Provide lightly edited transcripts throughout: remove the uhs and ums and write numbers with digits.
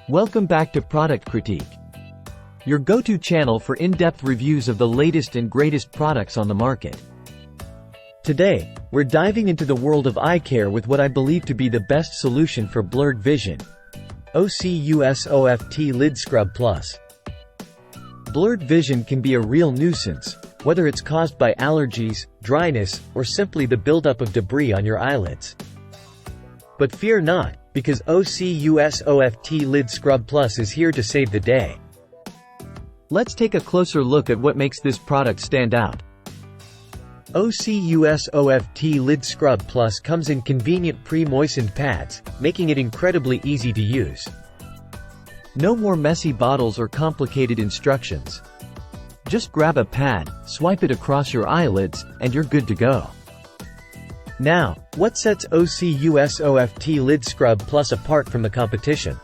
Welcome back to Product Critique, your go-to channel for in-depth reviews of the latest and greatest products on the market. Today, we're diving into the world of eye care with what I believe to be the best solution for blurred vision: OCuSOFT Lid Scrub Plus. Blurred vision can be a real nuisance, whether it's caused by allergies, dryness, or simply the buildup of debris on your eyelids. But fear not, because OCuSOFT Lid Scrub Plus is here to save the day. Let's take a closer look at what makes this product stand out. OCuSOFT Lid Scrub Plus comes in convenient pre-moistened pads, making it incredibly easy to use. No more messy bottles or complicated instructions. Just grab a pad, swipe it across your eyelids, and you're good to go. Now, what sets OCuSOFT Lid Scrub Plus apart from the competition?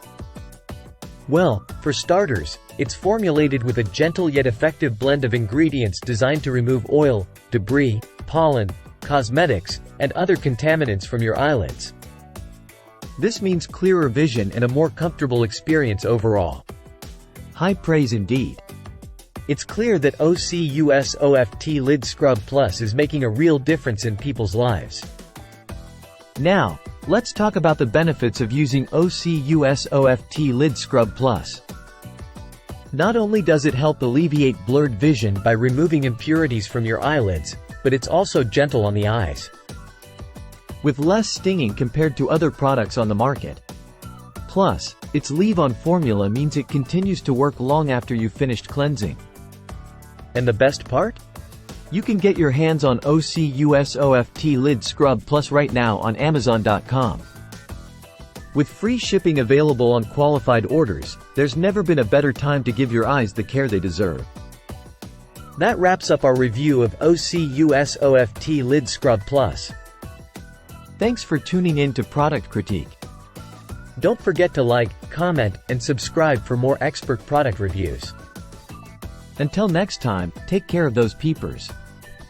Well, for starters, it's formulated with a gentle yet effective blend of ingredients designed to remove oil, debris, pollen, cosmetics, and other contaminants from your eyelids. This means clearer vision and a more comfortable experience overall. High praise indeed. It's clear that OCuSOFT Lid Scrub Plus is making a real difference in people's lives. Now, let's talk about the benefits of using OCuSOFT Lid Scrub Plus. Not only does it help alleviate blurred vision by removing impurities from your eyelids, but it's also gentle on the eyes, with less stinging compared to other products on the market. Plus, its leave-on formula means it continues to work long after you've finished cleansing. And the best part? You can get your hands on OCuSOFT Lid Scrub Plus right now on Amazon.com. With free shipping available on qualified orders, there's never been a better time to give your eyes the care they deserve. That wraps up our review of OCuSOFT Lid Scrub Plus. Thanks for tuning in to Product Critique. Don't forget to like, comment, and subscribe for more expert product reviews. Until next time, take care of those peepers.